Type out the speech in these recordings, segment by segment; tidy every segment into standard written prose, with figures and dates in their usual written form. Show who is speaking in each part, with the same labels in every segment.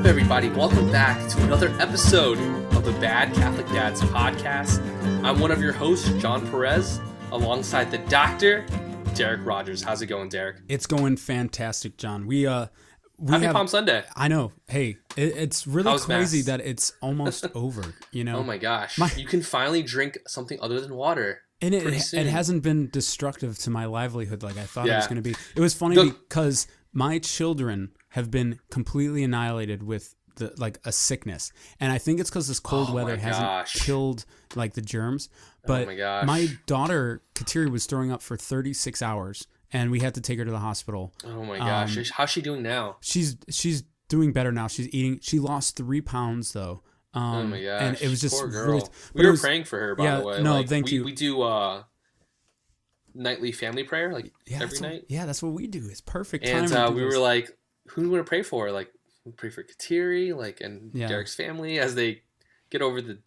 Speaker 1: up, everybody? Welcome back to another episode of the Bad Catholic Dads podcast. I'm one of your hosts, Jon Perez, alongside the doctor, Derek Rogers. How's it going, Derek?
Speaker 2: It's going fantastic, John.
Speaker 1: Happy Palm Sunday.
Speaker 2: I know. Hey, it's really
Speaker 1: How's
Speaker 2: crazy
Speaker 1: Mass?
Speaker 2: that it's almost over, you know?
Speaker 1: Oh my gosh. You can finally drink something other than water.
Speaker 2: And it hasn't been destructive to my livelihood like I thought it was going to be. It was funny because my children have been completely annihilated with a sickness. And I think it's because this cold weather hasn't killed like the germs. But my daughter, Kateri, was throwing up for 36 hours and we had to take her to the hospital.
Speaker 1: Oh my gosh. How's she doing now?
Speaker 2: She's doing better now. She's eating. She lost 3 pounds though.
Speaker 1: Oh my gosh.
Speaker 2: And it was just
Speaker 1: poor girl.
Speaker 2: really,
Speaker 1: we were praying for her, by the way.
Speaker 2: No, thank you.
Speaker 1: We do nightly family prayer every night.
Speaker 2: That's what we do. It's perfect
Speaker 1: time.
Speaker 2: And
Speaker 1: we were like, who do we want to pray for? Like, we pray for Kateri, and Derek's family as they get over the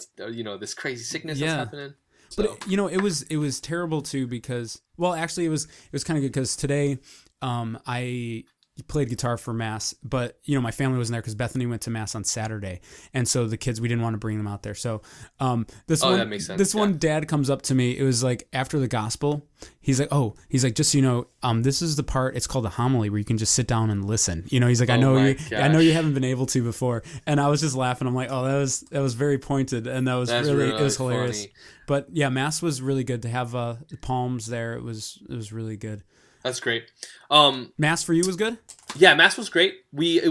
Speaker 1: this crazy sickness that's happening.
Speaker 2: So. But it was terrible too because actually it was kind of good because today I played guitar for Mass, but my family wasn't there because Bethany went to Mass on Saturday, and so the kids, we didn't want to bring them out there. So that makes sense. This one dad comes up to me. It was like after the gospel. He's like, just so you know, this is the part. It's called a homily where you can just sit down and listen. He's like, I know you haven't been able to before, and I was just laughing. I'm like, oh, that was very pointed, and that was really it was hilarious. Funny. But yeah, Mass was really good to have the palms there. It was really good.
Speaker 1: That's great.
Speaker 2: Mass for you was good?
Speaker 1: Yeah, Mass was great. Welcome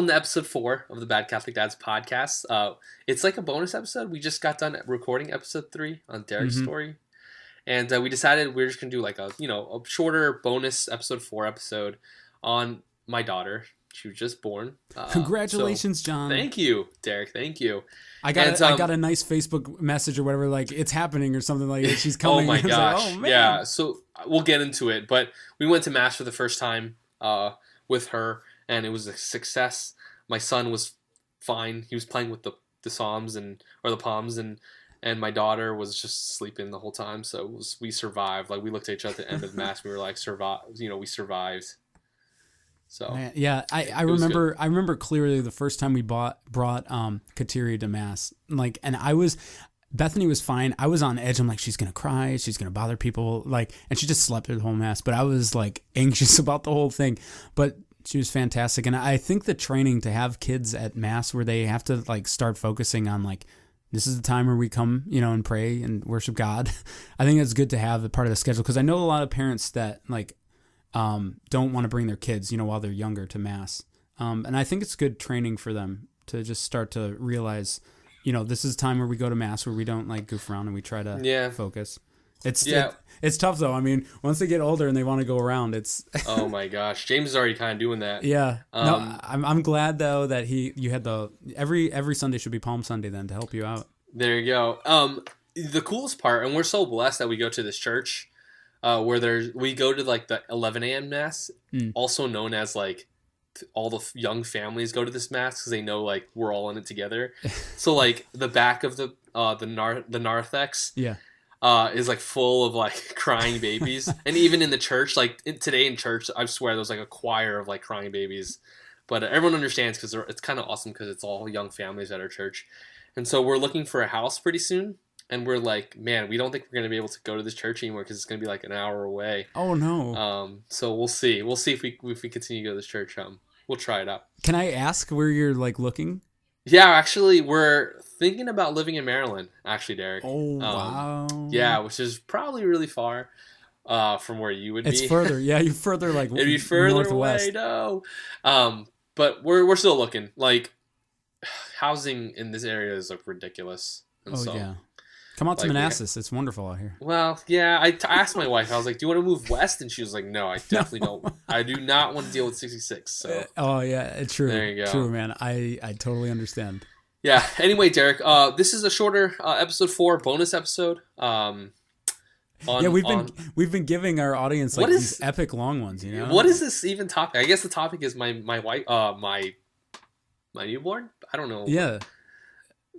Speaker 1: to episode 4 of the Bad Catholic Dads podcast. It's like a bonus episode. We just got done recording episode 3 on Derek's story. And we decided we're just going to do like a shorter bonus episode 4 episode on my daughter. She was just born.
Speaker 2: Congratulations, John.
Speaker 1: Thank you, Derek. Thank you.
Speaker 2: I got a nice Facebook message or whatever, like it's happening or something like that. She's coming.
Speaker 1: Oh my gosh.
Speaker 2: Like, oh, man.
Speaker 1: Yeah. So we'll get into it, but we went to Mass for the first time with her, and it was a success. My son was fine. He was playing with the Psalms or the Palms, and my daughter was just sleeping the whole time. So we survived. Like we looked at each other at the end of Mass. We were like, we survived. So
Speaker 2: man, yeah, I remember clearly the first time we brought Kateri to Mass, and Bethany was fine. I was on edge. I'm like, she's gonna cry, she's gonna bother people, and she just slept through the whole Mass. But I was anxious about the whole thing. But she was fantastic, and I think the training to have kids at Mass where they have to start focusing on this is the time where we come, and pray and worship God. I think it's good to have a part of the schedule because I know a lot of parents that don't want to bring their kids, while they're younger to Mass. And I think it's good training for them to just start to realize, this is time where we go to Mass where we don't goof around and we try to focus. It's tough though. I mean, once they get older and they want to go around, it's
Speaker 1: oh my gosh, James is already kind of doing that.
Speaker 2: Yeah. No, I'm glad though that you had every Sunday should be Palm Sunday then to help you out.
Speaker 1: There you go. The coolest part, and we're so blessed that we go to this church. Where we go to the 11 a.m. Mass, also known as all the young families go to this Mass because they know we're all in it together. So the back of the narthex is full of crying babies, and even in the church today in church I swear there was a choir of crying babies, but everyone understands because it's kind of awesome because it's all young families at our church, and so we're looking for a house pretty soon. And we're like, man, we don't think we're going to be able to go to this church anymore because it's going to be an hour away.
Speaker 2: Oh, no.
Speaker 1: So we'll see. We'll see if we continue to go to this church. We'll try it out.
Speaker 2: Can I ask where you're looking?
Speaker 1: Yeah, actually, we're thinking about living in Maryland, actually, Derek.
Speaker 2: Oh, wow.
Speaker 1: Yeah, which is probably really far from where you would be.
Speaker 2: It's further. Yeah, you're further
Speaker 1: It'd be further
Speaker 2: northwest.
Speaker 1: Away, no. But we're still looking. Housing in this area is ridiculous. And
Speaker 2: yeah. Come out to Manassas. It's wonderful out here.
Speaker 1: Well, yeah. I asked my wife. I was like, "Do you want to move west?" And she was like, "No, I definitely don't. I do not want to deal with 66." So.
Speaker 2: Oh yeah, true.
Speaker 1: There you go.
Speaker 2: True, man. I totally understand.
Speaker 1: Yeah. Anyway, Derek. This is a shorter episode 4 bonus episode.
Speaker 2: We've been giving our audience these epic long ones.
Speaker 1: What is this even topic? I guess the topic is my wife. My newborn. I don't know.
Speaker 2: Yeah.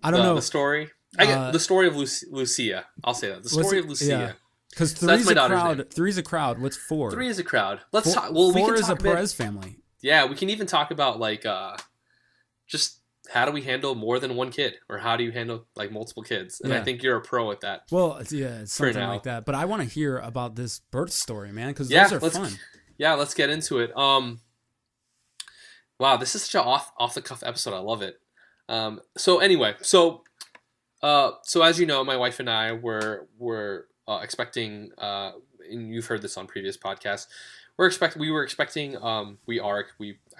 Speaker 2: I don't know
Speaker 1: the story. I get the story of Lucia. I'll say that. The story of Lucia. Yeah.
Speaker 2: Because three's a crowd. What's 4?
Speaker 1: 3 is a crowd. Let's talk.
Speaker 2: Well, 4 is a Perez family.
Speaker 1: yeah, we can even talk about like just how do we handle more than one kid, or how do you handle like multiple kids? And I think you're a pro at that.
Speaker 2: Well, it's something like that. But I want to hear about this birth story, man, because those are fun.
Speaker 1: Yeah, let's get into it. Wow, this is such an off the cuff episode. I love it. So anyway, so as you know, my wife and I were expecting, and you've heard this on previous podcasts. We were expecting. I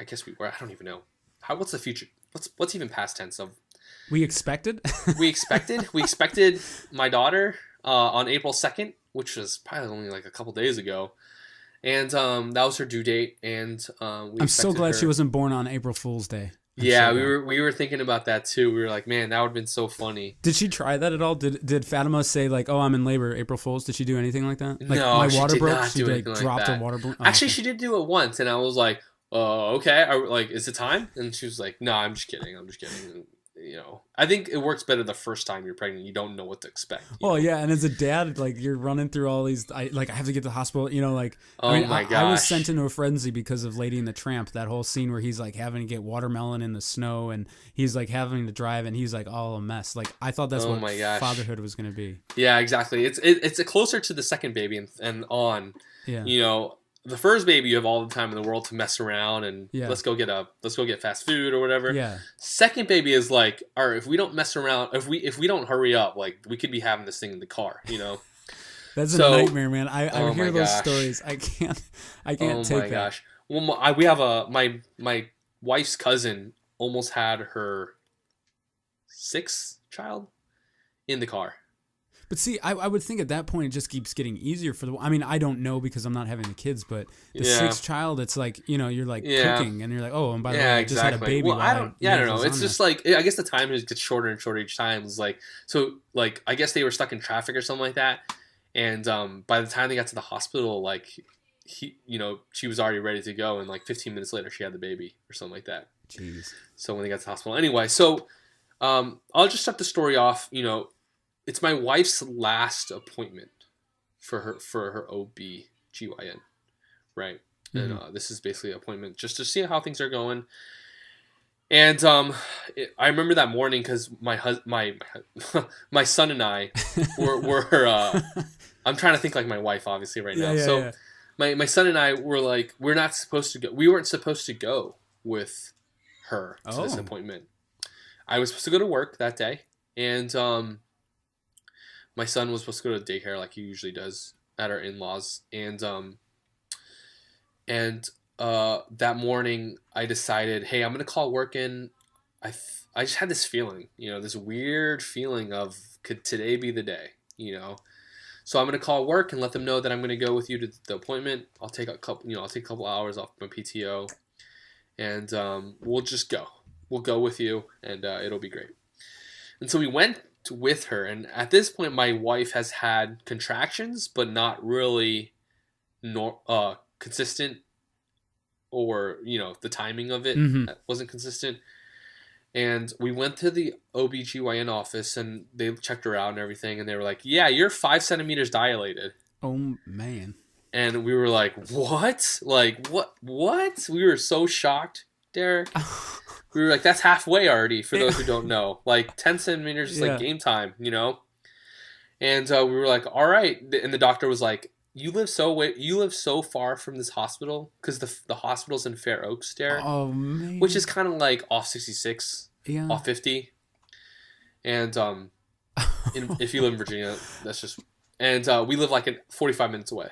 Speaker 1: guess we were. I don't even know. What's the future? What's even past tense of?
Speaker 2: We expected.
Speaker 1: We expected my daughter on April 2nd, which was probably only like a couple days ago, and that was her due date. And
Speaker 2: I'm so glad she wasn't born on April Fool's Day.
Speaker 1: Yeah, we were thinking about that too. We were like, man, that would have been so funny.
Speaker 2: Did she try that at all? Did Fatima say like, oh, I'm in labor, April Fool's? Did she do anything like that? Like,
Speaker 1: no,
Speaker 2: my
Speaker 1: she
Speaker 2: water
Speaker 1: did
Speaker 2: broke.
Speaker 1: Not
Speaker 2: she
Speaker 1: do
Speaker 2: like
Speaker 1: anything
Speaker 2: dropped
Speaker 1: like
Speaker 2: her water.
Speaker 1: Actually, she did do it once, and I was like, okay. Like, is it time? And she was like, no, I'm just kidding. And, I think it works better the first time you're pregnant. You don't know what to expect.
Speaker 2: Yeah, and as a dad, like you're running through all these. I have to get to the hospital.
Speaker 1: My gosh.
Speaker 2: I was sent into a frenzy because of Lady and the Tramp. That whole scene where he's like having to get watermelon in the snow, and he's like having to drive, and he's like all a mess. Like I thought that's what fatherhood was going to be.
Speaker 1: Yeah, exactly. It's closer to the second baby and on. Yeah. The first baby, you have all the time in the world to mess around and let's go get fast food or whatever.
Speaker 2: Yeah.
Speaker 1: Second baby is like, all right, if we don't mess around, if we don't hurry up, like we could be having this thing in the car,
Speaker 2: That's a nightmare, man. I hear those stories. I can't take that. Oh my gosh.
Speaker 1: Well, we have my wife's cousin almost had her sixth child in the car.
Speaker 2: But see, I would think at that point it just keeps getting easier for the. I mean, I don't know because I'm not having the kids, but the sixth child, it's like you're like cooking, and you're like, oh, and by the way, I just had a baby.
Speaker 1: Well, I don't know. It's just like I guess the time gets shorter and shorter each time. It's like I guess they were stuck in traffic or something like that, and by the time they got to the hospital, like she was already ready to go, and like 15 minutes later she had the baby or something like that.
Speaker 2: Jeez.
Speaker 1: So when they got to the hospital, anyway, so I'll just start the story off. It's my wife's last appointment for her OB/GYN, right? Mm-hmm. And this is basically an appointment just to see how things are going. And I remember that morning because my son and I were I'm trying to think like my wife, obviously, right now. My son and I were like, we weren't supposed to go with her to this appointment. I was supposed to go to work that day, and my son was supposed to go to daycare like he usually does at our in-laws. And that morning I decided, hey, I'm going to call work in. I just had this feeling, this weird feeling of could today be the day, So I'm going to call work and let them know that I'm going to go with you to the appointment. I'll take a couple hours off my PTO, and we'll just go. We'll go with you, and it'll be great. And so we went with her, and at this point my wife has had contractions but not really consistent, or the timing of it wasn't consistent. And we went to the OB/GYN office, and they checked her out and everything, and they were like, yeah, you're 5 centimeters dilated.
Speaker 2: Oh man.
Speaker 1: And we were like, what? Like what we were so shocked, Derek. We were like, that's halfway already, for those who don't know. Like, 10 centimeters is like game time, And we were like, all right. And the doctor was like, you live so far from this hospital, because the hospital's in Fair Oaks, Derek.
Speaker 2: Oh, man.
Speaker 1: Which is kind of like off 66, off 50. And if you live in Virginia, that's just... And we live like 45 minutes away,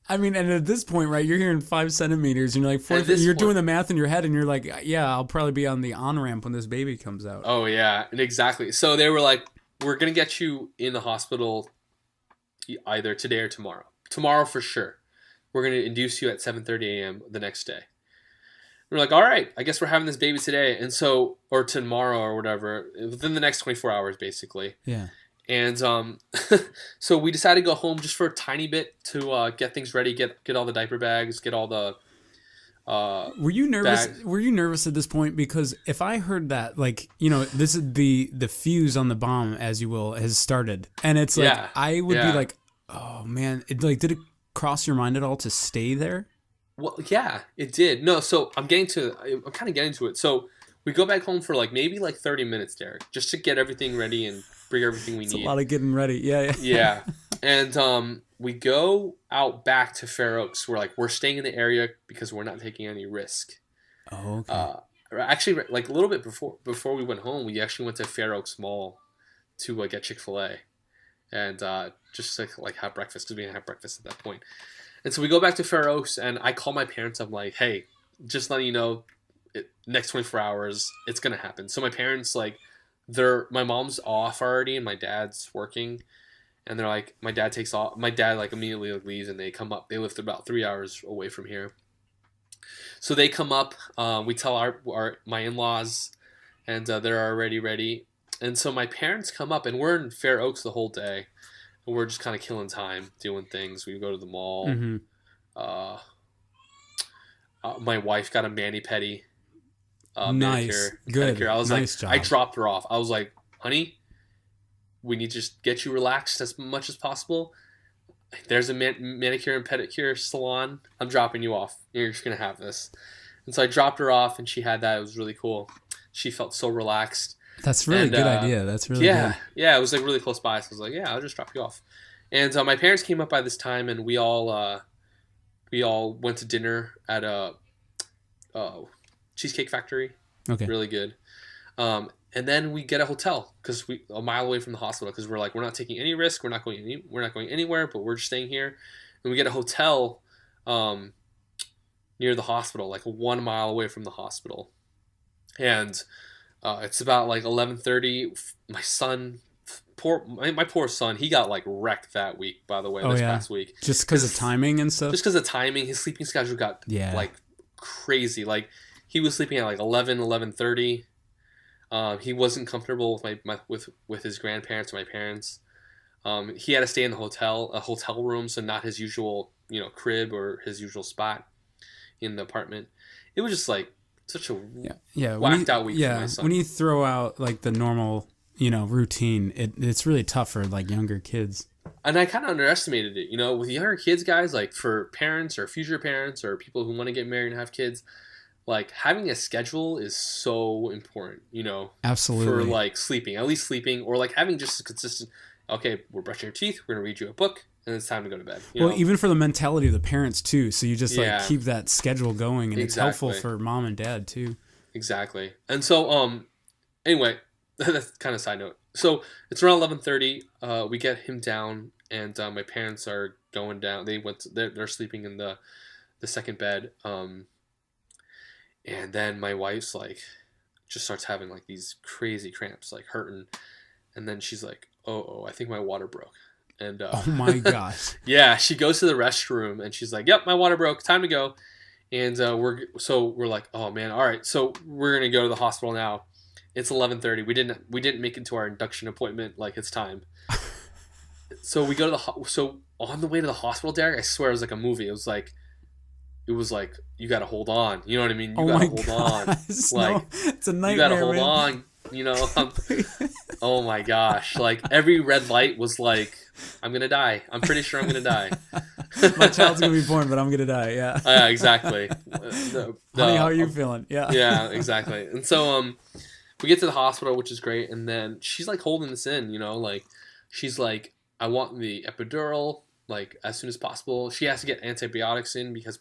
Speaker 2: I mean, and at this point, right, you're hearing 5 centimeters, and you're like, you're doing the math in your head, and you're like, yeah, I'll probably be on the on-ramp when this baby comes out.
Speaker 1: Oh, yeah, and exactly. So they were like, we're going to get you in the hospital either today or tomorrow. Tomorrow for sure. We're going to induce you at 7:30 a.m. the next day. We're like, all right, I guess we're having this baby today, and so, or tomorrow or whatever, within the next 24 hours, basically.
Speaker 2: Yeah.
Speaker 1: And so we decided to go home just for a tiny bit to get things ready, get all the diaper bags, get all the
Speaker 2: Were you nervous?
Speaker 1: bags.
Speaker 2: Were you nervous at this point? Because if I heard that, like, this is the fuse on the bomb, as you will, has started, and it's like I would be like, oh man, did it cross your mind at all to stay there?
Speaker 1: Well, yeah, it did. No, so I'm kind of getting to it. So we go back home for like maybe like 30 minutes, Derek, just to get everything ready and bring everything we
Speaker 2: It's a
Speaker 1: need.
Speaker 2: lot of getting ready. Yeah.
Speaker 1: Yeah. And we go out back to Fair Oaks. We're staying in the area because we're not taking any risk.
Speaker 2: Oh, okay.
Speaker 1: Actually, like a little bit before we went home, we actually went to Fair Oaks Mall to get Chick-fil-A and just like have breakfast because we didn't have breakfast at that point. And so we go back to Fair Oaks, and I call my parents. I'm like, hey, just letting you know, next 24 hours, it's gonna happen. So my parents my mom's off already, and my dad's working. And they're like, my dad takes off. My dad like immediately leaves, and they come up. They live about 3 hours away from here. So they come up. We tell my in-laws, and they're already ready. And so my parents come up, and we're in Fair Oaks the whole day. And we're just kind of killing time, doing things. We go to the mall.
Speaker 2: Mm-hmm.
Speaker 1: My wife got a mani-pedi.
Speaker 2: Nice. Good.
Speaker 1: Manicure. I was
Speaker 2: nice
Speaker 1: like,
Speaker 2: job.
Speaker 1: I dropped her off. I was like, honey, we need to just get you relaxed as much as possible. There's a manicure and pedicure salon. I'm dropping you off. You're just going to have this. And so I dropped her off, and she had that. It was really cool. She felt so relaxed.
Speaker 2: That's really good idea. That's really good.
Speaker 1: Yeah, it was like really close by. So I was like, yeah, I'll just drop you off. And my parents came up by this time, and we all went to dinner at a Cheesecake Factory.
Speaker 2: Okay.
Speaker 1: Really good. And then we get a hotel because we a mile away from the hospital because we're not taking any risk. We're not going anywhere, but we're just staying here. And we get a hotel near the hospital, like 1 mile away from the hospital. And it's about like 11:30. My son, my poor son, he got like wrecked that week. By the way, past week,
Speaker 2: just because of timing and stuff.
Speaker 1: Just because of timing, his sleeping schedule got like crazy. Like he was sleeping at like 11:30. He wasn't comfortable with his grandparents or my parents. He had to stay in a hotel room, so not his usual crib or his usual spot in the apartment. It was just like such a whacked out week for my son.
Speaker 2: When you throw out like the normal routine, it's really tough for like younger kids.
Speaker 1: And I kind of underestimated it, with younger kids, guys, like for parents or future parents or people who want to get married and have kids. Like, having a schedule is so important,
Speaker 2: Absolutely.
Speaker 1: For, like, sleeping. At least sleeping. Or, like, having just a consistent, okay, we're brushing your teeth, we're going to read you a book, and it's time to go to bed.
Speaker 2: Even for the mentality of the parents, too. So you just, keep that schedule going, and it's helpful for mom and dad, too.
Speaker 1: Exactly. And so, anyway, that's kind of a side note. So, it's around 11:30. We get him down, and my parents are going down. They're sleeping in the second bed. And then my wife's like, just starts having like these crazy cramps, like hurting. And then she's like, oh, I think my water broke. And
Speaker 2: oh my gosh.
Speaker 1: Yeah, she goes to the restroom and she's like, yep, my water broke. Time to go. And we're like, oh man, all right. So we're gonna go to the hospital now. It's 11:30. We didn't make it to our induction appointment. Like, it's time. So we go to so on the way to the hospital, Derek, I swear it was like a movie. It was like you got to hold on. You know what I mean? You got to hold on. Like,
Speaker 2: it's a nightmare.
Speaker 1: You got to hold on. Oh my gosh! Like, every red light was like, I'm gonna die. I'm pretty sure I'm gonna die.
Speaker 2: My child's gonna be born, but I'm gonna die. Yeah.
Speaker 1: Yeah, exactly.
Speaker 2: Honey, how are you feeling? Yeah.
Speaker 1: Yeah, exactly. And so we get to the hospital, which is great, and then she's like holding this in. Like she's like, I want the epidural. Like, as soon as possible. She has to get antibiotics in because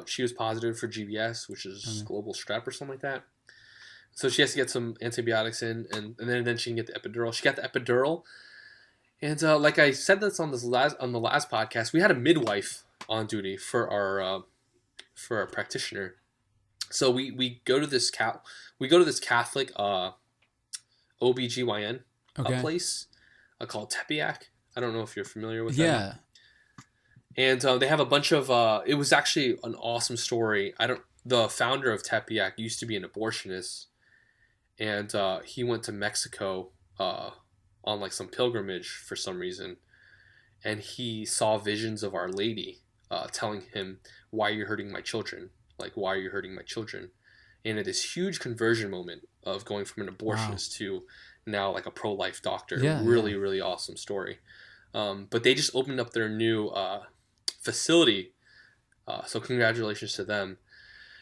Speaker 1: she was positive for GBS, which is global strep or something like that. So she has to get some antibiotics in, and then she can get the epidural. She got the epidural, and like I said this on the last podcast, we had a midwife on duty for our practitioner. So we go to this Catholic OBGYN place called Tepeyac. I don't know if you're familiar with that.
Speaker 2: Yeah.
Speaker 1: And they have a bunch of it was actually an awesome story. The founder of Tepeyac used to be an abortionist, and he went to Mexico on like some pilgrimage for some reason, and he saw visions of Our Lady telling him, why are you hurting my children? Like, why are you hurting my children? And it is huge conversion moment of going from an abortionist to now like a pro-life doctor. Really, really awesome story. But they just opened up their new facility So congratulations to them.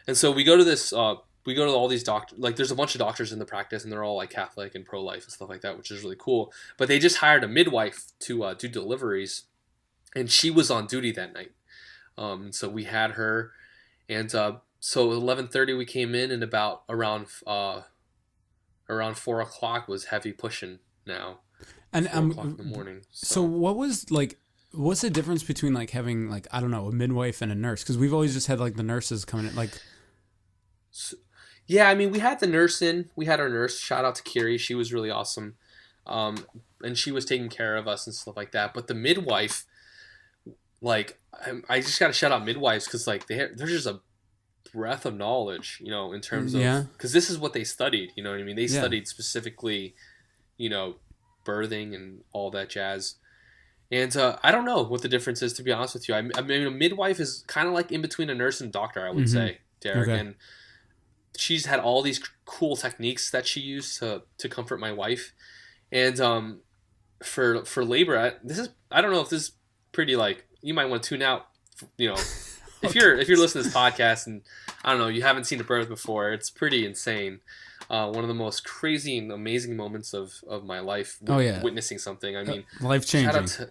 Speaker 1: And so we go to this. We go to all these doctors. Like, there's a bunch of doctors in the practice, and they're all like Catholic and pro-life and stuff like that, which is really cool. But they just hired a midwife to do deliveries, and she was on duty that night. So we had her, and so 11:30 we came in, and about around 4 o'clock was heavy pushing now.
Speaker 2: And
Speaker 1: 4 o'clock in the morning.
Speaker 2: So what was like? What's the difference between like having like, I don't know, a midwife and a nurse? Because we've always just had like the nurses coming in like.
Speaker 1: So, yeah, I mean, we had the nurse in. We had our nurse. Shout out to Kiri. She was really awesome. And she was taking care of us and stuff like that. But the midwife, like, I just got to shout out midwives because, like, they're just a breadth of knowledge, you know, in terms of.
Speaker 2: Yeah.
Speaker 1: Because this is what they studied, you know what I mean? They studied specifically, you know, birthing and all that jazz. And I don't know what the difference is, to be honest with you. I mean, a midwife is kind of like in between a nurse and doctor, I would say, Derek. Okay. And she's had all these cool techniques that she used to comfort my wife. And for labor, I don't know if this is pretty, like, you might want to tune out, you know, if you're listening to this podcast and I don't know, you haven't seen a birth before, it's pretty insane. One of the most crazy and amazing moments of my life. Witnessing something. I mean,
Speaker 2: life changing.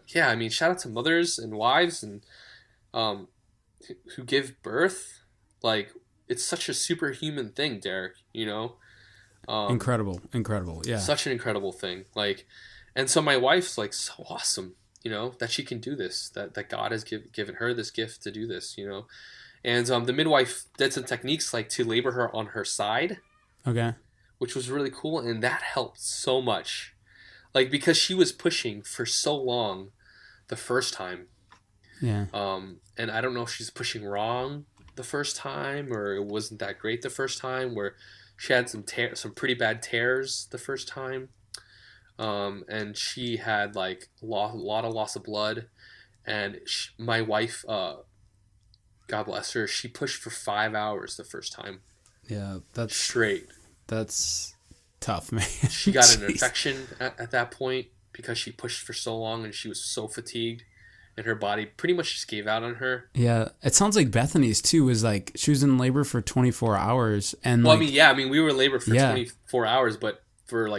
Speaker 1: Shout out to mothers and wives and who give birth. Like, it's such a superhuman thing, Derek, you know?
Speaker 2: Incredible. Yeah.
Speaker 1: Such an incredible thing. Like, and so my wife's like so awesome, you know, that she can do this, that God has given her this gift to do this, you know? And the midwife did some techniques like to labor her on her side. Okay. Which was really cool. And that helped so much. Like, because she was pushing for so long the first time. Yeah. And I don't know if she's pushing wrong the first time or it wasn't that great the first time, where she had some pretty bad tears the first time. And she had like a lot of loss of blood. And my wife, God bless her, she pushed for 5 hours the first time.
Speaker 2: Yeah, that's
Speaker 1: straight.
Speaker 2: That's tough, man.
Speaker 1: She got an infection at that point because she pushed for so long and she was so fatigued. And her body pretty much just gave out on her.
Speaker 2: Yeah, it sounds like Bethany's too was like she was in labor for 24 hours, and
Speaker 1: well, like, I mean, we were in labor for 24 hours, but for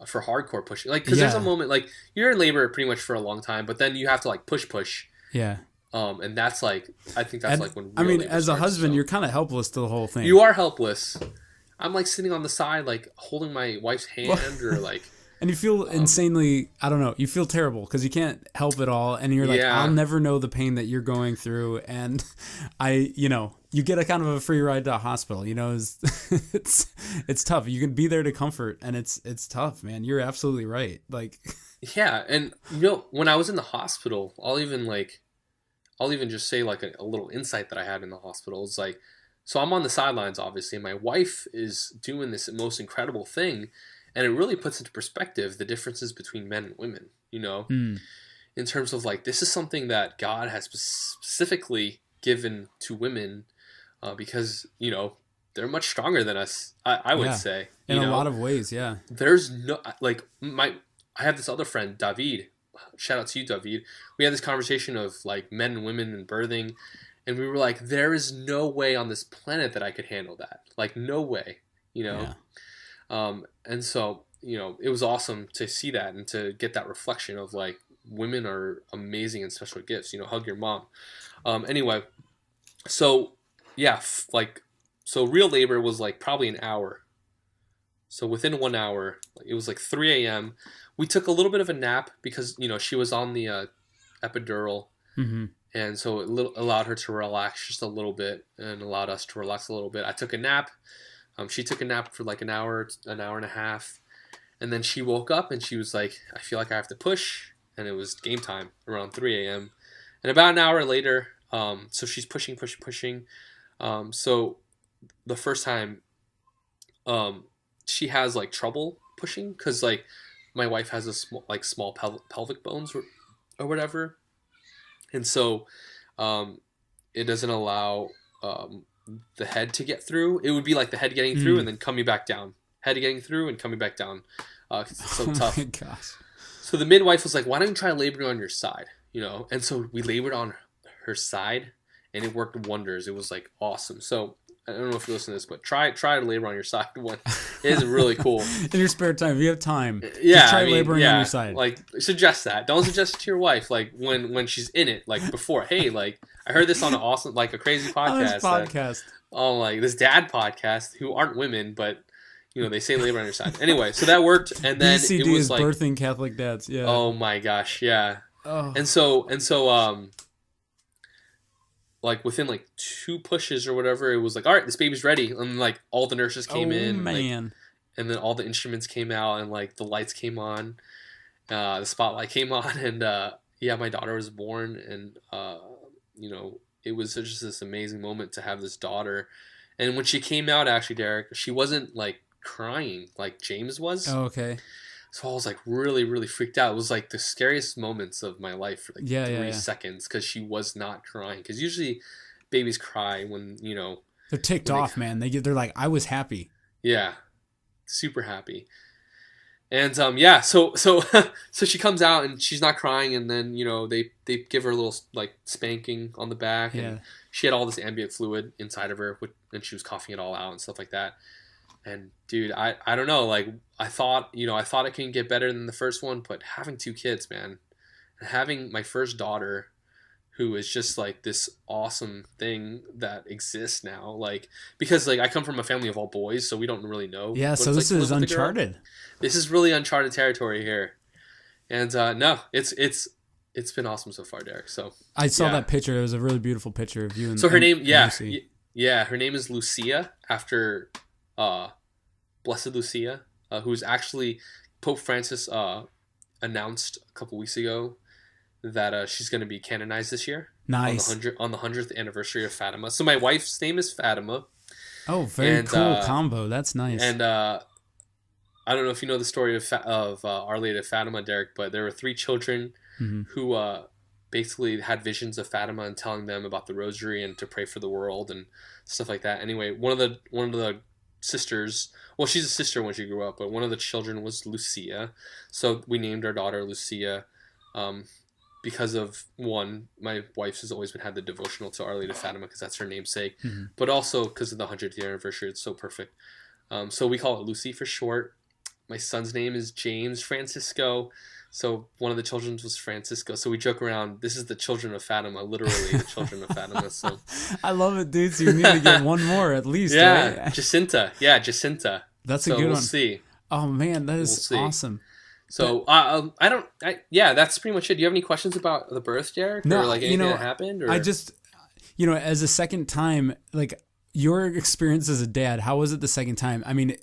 Speaker 1: hardcore pushing, like, because there's a moment like you're in labor pretty much for a long time, but then you have to like push. Yeah. And that's like, I think that's like when.
Speaker 2: I mean, as a husband, you're kind of helpless to the whole thing.
Speaker 1: You are helpless. I'm like sitting on the side, like holding my wife's hand, or like.
Speaker 2: And you feel insanely, I don't know, you feel terrible because you can't help it all. And you're like, I'll never know the pain that you're going through. And you get a kind of a free ride to a hospital, you know, it's tough. You can be there to comfort and it's tough, man. You're absolutely right. Like,
Speaker 1: yeah. And you know, when I was in the hospital, I'll even just say like a little insight that I had in the hospital. It's like, so I'm on the sidelines, obviously, and my wife is doing this most incredible thing. And it really puts into perspective the differences between men and women, you know, in terms of like, this is something that God has specifically given to women because, you know, they're much stronger than us, I would say.
Speaker 2: In a lot of ways, yeah.
Speaker 1: There's no, like, I have this other friend, David. Shout out to you, David. We had this conversation of like men and women and birthing. And we were like, there is no way on this planet that I could handle that. Like, no way, you know. Yeah. And so, you know, it was awesome to see that and to get that reflection of like, women are amazing and special gifts, you know, hug your mom. Anyway, so yeah, so real labor was like probably an hour. So within 1 hour, it was like 3 a.m. We took a little bit of a nap because, you know, she was on the epidural. Mm-hmm. And so it allowed her to relax just a little bit and allowed us to relax a little bit. I took a nap. She took a nap for like an hour and a half. And then she woke up and she was like, I feel like I have to push. And it was game time around 3 a.m. And about an hour later, so she's pushing. So the first time, she has like trouble pushing because like my wife has a small pelvic bones or whatever. And so it doesn't allow the head to get through. It would be like the head getting through and then coming back down. Head getting through and coming back down. It's so tough. My gosh. So the midwife was like, why don't you try laboring on your side? You know? And so we labored on her side and it worked wonders. It was like awesome. So I don't know if you listen to this, but try to labor on your side one. It is really cool.
Speaker 2: In your spare time, if you have time,
Speaker 1: Yeah,
Speaker 2: just try laboring on your side.
Speaker 1: Like suggest that. Don't suggest it to your wife. Like when she's in it, like before. Hey, like I heard this on an awesome, like a crazy podcast. Like this dad podcast who aren't women, but they say labor on your side. Anyway, so that worked, and then
Speaker 2: BCD
Speaker 1: it was
Speaker 2: is
Speaker 1: like
Speaker 2: birthing Catholic dads. Yeah.
Speaker 1: Oh my gosh, yeah.
Speaker 2: Oh.
Speaker 1: And so like within like 2 pushes or whatever, it was like, all right, this baby's ready, and like all the nurses came in,
Speaker 2: man.
Speaker 1: Like, and then all the instruments came out, and like the lights came on, the spotlight came on, and my daughter was born, and it was just this amazing moment to have this daughter. And when she came out, actually, Derek, she wasn't like crying like James was.
Speaker 2: Oh, okay.
Speaker 1: So I was like really, really freaked out. It was like the scariest moments of my life for like 3 seconds, because she was not crying. Because usually babies cry when,
Speaker 2: they're ticked off, man. They're like, I was happy.
Speaker 1: Yeah. Super happy. And so so she comes out and she's not crying, and then, they give her a little like spanking on the back, and she had all this ambient fluid inside of her, and she was coughing it all out and stuff like that. And dude, I don't know, like I thought it can get better than the first one, but having 2 kids, man, and having my first daughter, who is just like this awesome thing that exists now, like because like I come from a family of all boys, so we don't really know.
Speaker 2: Yeah, so this is uncharted.
Speaker 1: This is really uncharted territory here, and no, it's been awesome so far, Derek. So
Speaker 2: I saw that picture. It was a really beautiful picture of you. And
Speaker 1: so her name,
Speaker 2: Lucy.
Speaker 1: Her name is Lucia, after Blessed Lucia, who's actually Pope Francis announced a couple weeks ago that she's going to be canonized this year.
Speaker 2: Nice.
Speaker 1: On the 100th anniversary of Fatima. So my wife's name is Fatima.
Speaker 2: Oh, very cool combo. That's nice.
Speaker 1: And I don't know if you know the story of Our Lady of Fatima, Derek, but there were 3 children who basically had visions of Fatima and telling them about the rosary and to pray for the world and stuff like that. Anyway, one of the sisters, well, she's a sister when she grew up, but one of the children was Lucia. So we named our daughter Lucia because of, one, my wife has always had the devotional to Our Lady of Fatima because that's her namesake, but also because of the 100th anniversary. It's so perfect. So we call it Lucy for short. My son's name is James Francisco. So one of the children was Francisco. So we joke around, this is the children of Fatima, literally the children of Fatima. So
Speaker 2: I love it, dude. So you need to get one more at least.
Speaker 1: Yeah,
Speaker 2: right?
Speaker 1: Jacinta. Yeah, Jacinta.
Speaker 2: That's a good one.
Speaker 1: We'll see.
Speaker 2: Oh man, that is awesome.
Speaker 1: So that's pretty much it. Do you have any questions about the birth, Derek?
Speaker 2: No,
Speaker 1: or like anything that happened? Or?
Speaker 2: I just, as a second time, like your experience as a dad, how was it the second time? I mean,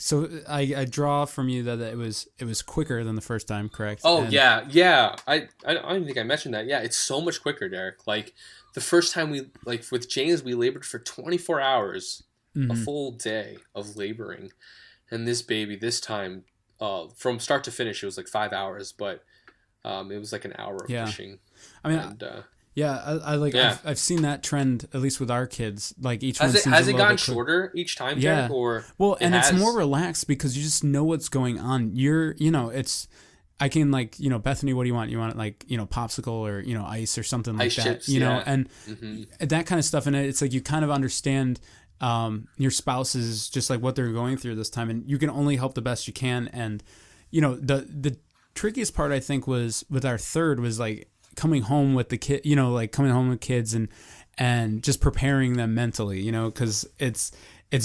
Speaker 2: so I draw from you that it was quicker than the first time, correct?
Speaker 1: Oh, yeah. I don't even think I mentioned that. Yeah, it's so much quicker, Derek. Like the first time with James, we labored for 24 hours, a full day of laboring. And this baby, this time, from start to finish, it was like 5 hours, but it was like an hour of pushing.
Speaker 2: I mean, I've seen that trend, at least with our kids. Like each one
Speaker 1: has it gotten shorter each time, Derek? Or
Speaker 2: it's more relaxed because you just know what's going on. I can Bethany, what do you want? You want popsicle or ice or something like that,
Speaker 1: chips,
Speaker 2: and that kind of stuff. And it's like you kind of understand your spouse's just like what they're going through this time, and you can only help the best you can. And the trickiest part I think was with our third was like coming home with the kid, coming home with kids and just preparing them mentally, because it's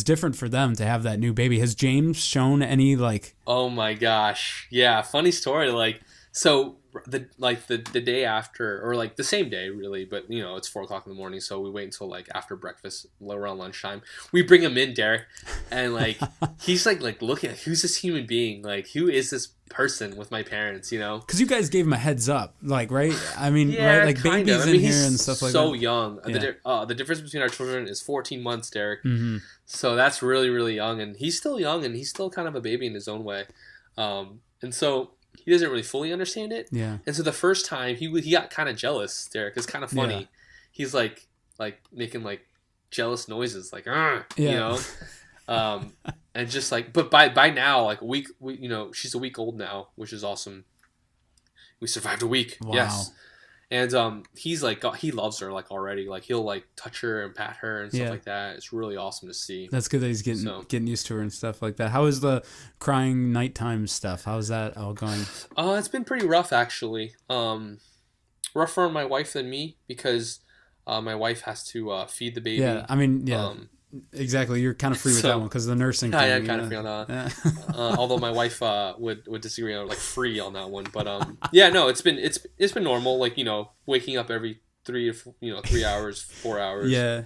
Speaker 2: different for them to have that new baby. Has James shown any like?
Speaker 1: Oh my gosh, yeah, funny story. Like so, the day after, or like the same day really, but it's 4:00 in the morning, so we wait until like after breakfast, around lunchtime. We bring him in, Derek, and like he's like looking at who's this human being, like who is this person with my parents,
Speaker 2: Because you guys gave him a heads up, like, right? I mean,
Speaker 1: yeah,
Speaker 2: right? Like babies in here and stuff like that.
Speaker 1: So young. Yeah. The difference between our children is 14 months, Derek. So that's really, really young, and he's still young, and he's still kind of a baby in his own way. And so he doesn't really fully understand it.
Speaker 2: Yeah.
Speaker 1: And so the first time he got kind of jealous, Derek. It's kind of funny. Yeah. He's like making like jealous noises, like and just like, but by now, like a week, she's a week old now, which is awesome. We survived a week. Wow. Yes. And he's like, he loves her like already. Like he'll like touch her and pat her and stuff like that. It's really awesome to see.
Speaker 2: That's good that he's getting used to her and stuff like that. How is the crying nighttime stuff? How's that all going?
Speaker 1: It's been pretty rough actually. Rougher on my wife than me because my wife has to feed the baby.
Speaker 2: Yeah, I mean, exactly. You're kind of free with that one because the nursing thing.
Speaker 1: Yeah, kind of free on that. Although my wife would disagree on like free on that one, but no, it's been normal. Like waking up every 3 hours, 4 hours.
Speaker 2: Yeah.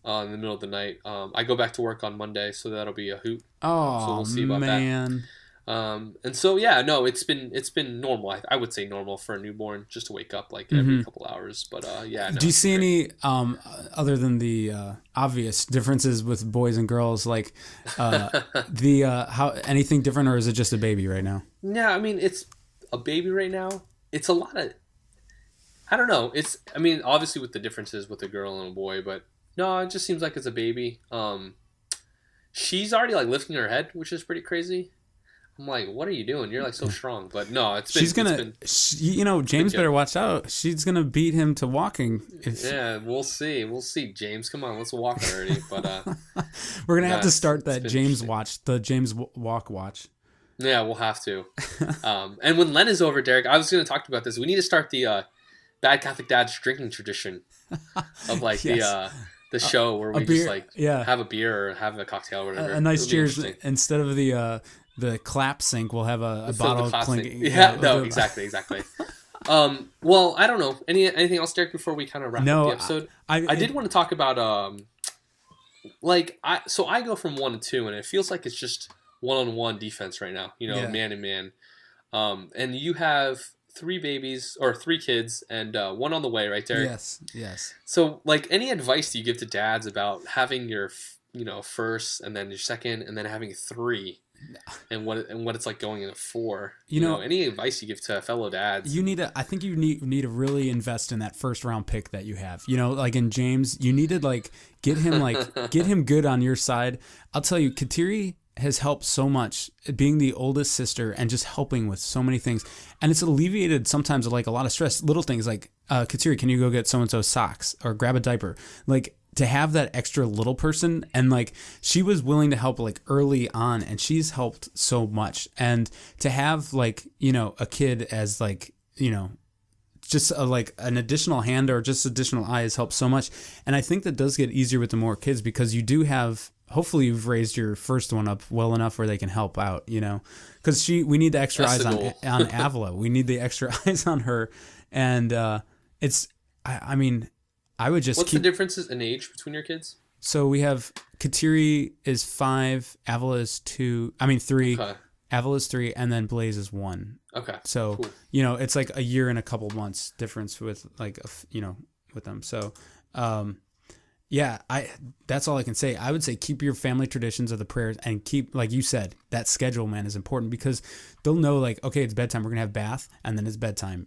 Speaker 1: In the middle of the night. I go back to work on Monday, so that'll be a hoot.
Speaker 2: Oh,
Speaker 1: so we'll see about
Speaker 2: man.
Speaker 1: that. And so no, it's been normal. I would say normal for a newborn just to wake up like every couple hours. But no,
Speaker 2: do you see any other than the obvious differences with boys and girls, like how anything different, or is it just a baby right now?
Speaker 1: Yeah, I mean it's a baby right now. It's a lot of, I don't know. Obviously with the differences with a girl and a boy, but no, it just seems like it's a baby. She's already like lifting her head, which is pretty crazy. I'm like, what are you doing? You're like so strong, but no,
Speaker 2: James better watch out. She's gonna beat him to walking.
Speaker 1: Yeah, we'll see. James, come on, let's walk already. But
Speaker 2: we're gonna have to start that James watch, the James walk watch.
Speaker 1: Yeah, we'll have to. And when Len is over, Derek, I was gonna talk about this. We need to start the Bad Catholic Dad's drinking tradition of like the show where we just like have a beer or have a cocktail or whatever.
Speaker 2: A nice cheers instead of the clap sync. We'll have a bottle clinking.
Speaker 1: Yeah, no, exactly. Well, I don't know. Anything else, Derek, before we kind of wrap up the episode? I did want to talk about I go from 1 to 2, and it feels like it's just one-on-one defense right now. Man and man. And you have 3 babies or 3 kids and 1 on the way, right, Derek?
Speaker 2: Yes.
Speaker 1: So, like, any advice do you give to dads about having your, first and then your second and then having 3? And what it's like going into 4. Any advice you give to fellow dads?
Speaker 2: I think you need to really invest in that first round pick that you have. Like in James, you need to like get him good on your side. I'll tell you, Kateri has helped so much being the oldest sister and just helping with so many things. And it's alleviated sometimes like a lot of stress, little things like, Kateri, can you go get so-and-so socks or grab a diaper? Like, to have that extra little person, and like she was willing to help like early on, and she's helped so much. And to have like a kid as like just like an additional hand or just additional eyes helps so much. And I think that does get easier with the more kids because you do have, hopefully you've raised your first one up well enough where they can help out, because we need the extra eyes on Avila. We need the extra eyes on her, and I would just
Speaker 1: What's the differences in age between your kids?
Speaker 2: So we have Kateri is 5, Avila is 3,
Speaker 1: Okay.
Speaker 2: Avila is 3, and then Blaze is 1.
Speaker 1: Okay.
Speaker 2: So,
Speaker 1: cool.
Speaker 2: It's like a year and a couple months difference with like, with them. So, that's all I can say. I would say keep your family traditions of the prayers and keep, like you said, that schedule, man, is important because they'll know like, okay, it's bedtime. We're going to have bath and then it's bedtime,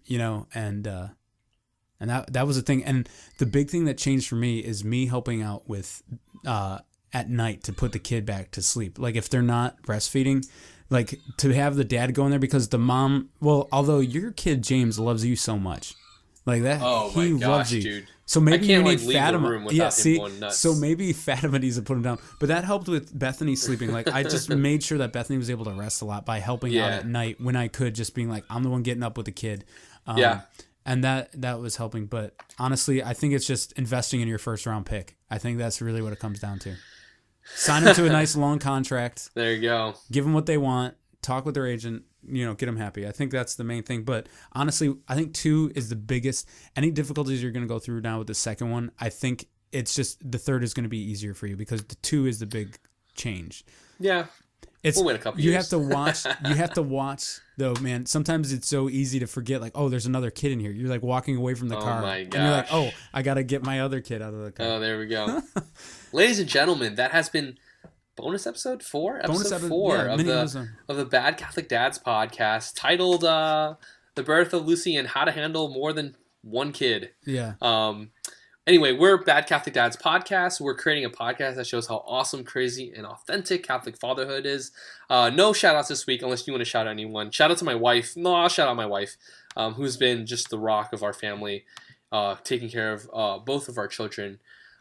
Speaker 2: and that was the thing. And the big thing that changed for me is me helping out with at night to put the kid back to sleep. Like if they're not breastfeeding, like to have the dad go in there because the mom, well, although your kid James loves you so much. Like that, he loves you.
Speaker 1: Dude.
Speaker 2: So maybe you need
Speaker 1: Fatima.
Speaker 2: So maybe Fatima needs to put him down. But that helped with Bethany sleeping. Like I just made sure that Bethany was able to rest a lot by helping out at night when I could, just being like, I'm the one getting up with the kid. And that was helping. But honestly, I think it's just investing in your first round pick. I think that's really what it comes down to. Sign them to a nice long contract.
Speaker 1: There you go.
Speaker 2: Give them what they want. Talk with their agent. Get them happy. I think that's the main thing. But honestly, I think 2 is the biggest. Any difficulties you're going to go through now with the second one, I think it's just the third is going to be easier for you because the 2 is the big change.
Speaker 1: Yeah. We'll wait a couple
Speaker 2: years. You have to watch though, man. Sometimes it's so easy to forget, like, oh, there's another kid in here. You're like walking away from the car.
Speaker 1: Oh my gosh.
Speaker 2: And you're like, oh, I got to get my other kid out of the car.
Speaker 1: Oh, there we go. Ladies and gentlemen, that has been bonus episode 4? Episode 4 of the Bad Catholic Dads podcast, titled The Birth of Lucy and How to Handle More Than One Kid.
Speaker 2: Yeah.
Speaker 1: Anyway, we're Bad Catholic Dads Podcast. We're creating a podcast that shows how awesome, crazy, and authentic Catholic fatherhood is. No shout-outs this week unless you want to shout out anyone. Shout out to my wife. No, I'll shout out my wife, who's been just the rock of our family, taking care of both of our children,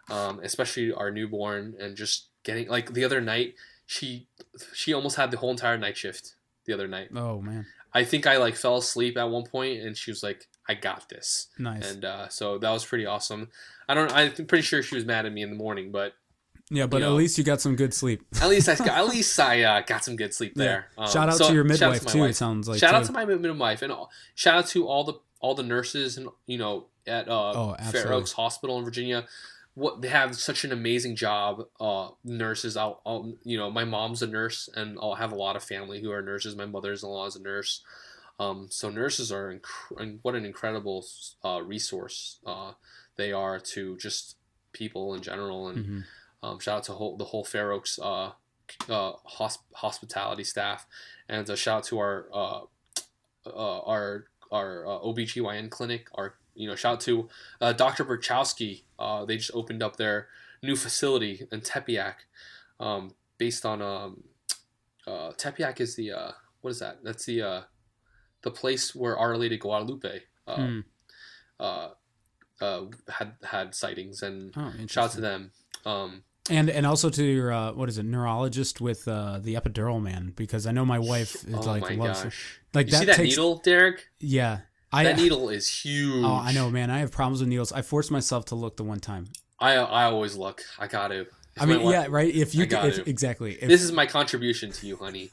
Speaker 1: especially our newborn, and just getting, like, the other night, she almost had the whole entire night shift the other night.
Speaker 2: Oh, man.
Speaker 1: I think I, like, fell asleep at one point, and she was like, I got this.
Speaker 2: Nice.
Speaker 1: And so that was pretty awesome. I'm pretty sure she was mad at me in the morning, but
Speaker 2: yeah, but at least you got some good sleep.
Speaker 1: At least I got some good sleep there.
Speaker 2: Yeah. Shout out to your midwife too. It sounds like
Speaker 1: shout out to my midwife, and shout out to all the nurses and at Fair Oaks Hospital in Virginia. They have such an amazing job. Nurses, my mom's a nurse, and I'll have a lot of family who are nurses. My mother-in-law is a nurse. So nurses are what an incredible resource they are to just people in general, and shout out to the whole Fair Oaks hospitality staff, and a shout out to our OBGYN clinic. Shout out to Dr. Burchowski. They just opened up their new facility in Tepeyac, based on Tepeyac is the what is that? That's the place where Our Lady of Guadalupe had sightings, and shout out to them.
Speaker 2: And also to your neurologist with the epidural man, because I know my wife loves it. Like,
Speaker 1: you see that needle, Derek?
Speaker 2: Yeah.
Speaker 1: That needle is huge.
Speaker 2: Oh, I know, man. I have problems with needles. I forced myself to look the one time.
Speaker 1: I always look. I got to.
Speaker 2: Yeah, right. Exactly.
Speaker 1: This is my contribution to you, honey.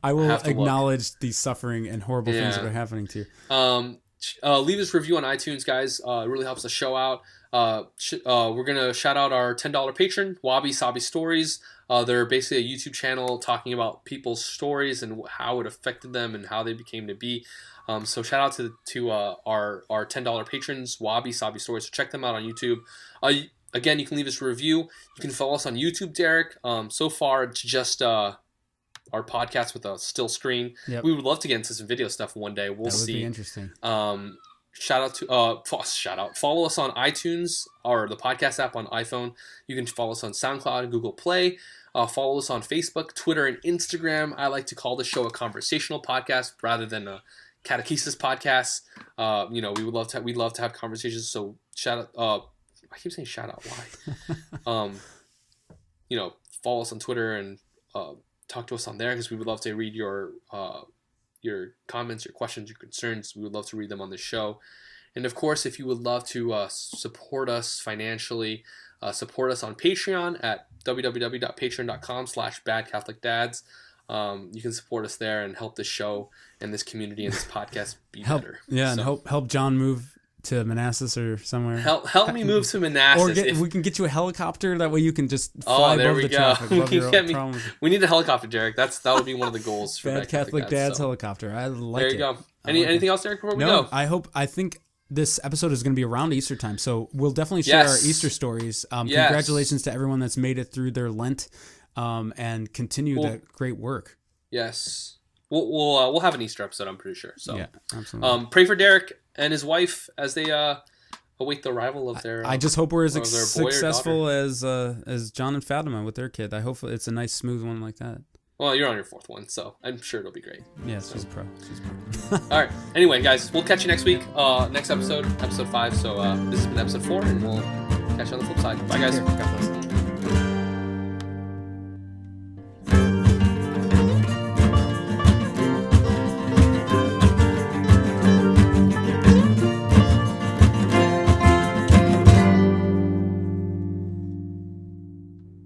Speaker 2: I will acknowledge the suffering and horrible things that are happening to you.
Speaker 1: Leave us a review on iTunes, guys. It really helps the show out. We're gonna shout out our $10 patron, Wabi Sabi Stories. They're basically a YouTube channel talking about people's stories and how it affected them and how they became to be. So shout out to our $10 patrons, Wabi Sabi Stories. So check them out on YouTube. Again, you can leave us a review. You can follow us on YouTube, Derek. So far, it's just our podcast with a still screen. Yep. We would love to get into some video stuff one day. We'll see.
Speaker 2: That would be interesting.
Speaker 1: Follow us on iTunes or the podcast app on iPhone. You can follow us on SoundCloud and Google Play. Follow us on Facebook, Twitter, and Instagram. I like to call the show a conversational podcast rather than a catechesis podcast. We'd love to have conversations. So shout out. I keep saying shout out. Why? Follow us on Twitter and talk to us on there, because we would love to read your comments, your questions, your concerns. We would love to read them on the show. And of course, if you would love to support us financially, support us on Patreon at www.patreon.com/badcatholicdads. You can support us there and help this show and this community and this podcast be better.
Speaker 2: Yeah, and help John move to Manassas or somewhere.
Speaker 1: Help me move to Manassas.
Speaker 2: Or we can get you a helicopter. That way you can just fly above the traffic.
Speaker 1: We need a helicopter, Derek. That would be one of the goals for
Speaker 2: Bad Catholic Dad's helicopter. I like it.
Speaker 1: There you go. Anything else, Derek, before we go?
Speaker 2: I think this episode is going to be around Easter time, so we'll definitely share our Easter stories. Congratulations to everyone that's made it through their Lent, and continue that great work.
Speaker 1: Yes. We'll have an Easter episode, I'm pretty sure. So
Speaker 2: yeah, absolutely.
Speaker 1: Pray for Derek and his wife as they await the arrival of their.
Speaker 2: I just hope we're as successful as John and Fatima with their kid. I hope it's a nice, smooth one like that.
Speaker 1: Well, you're on your fourth one, so I'm sure it'll be great.
Speaker 2: Yeah, she's a pro.
Speaker 1: All right. Anyway, guys, we'll catch you next week. Next episode, episode 5. So this has been episode 4, and we'll catch you on the flip side. Bye, guys.
Speaker 2: God bless.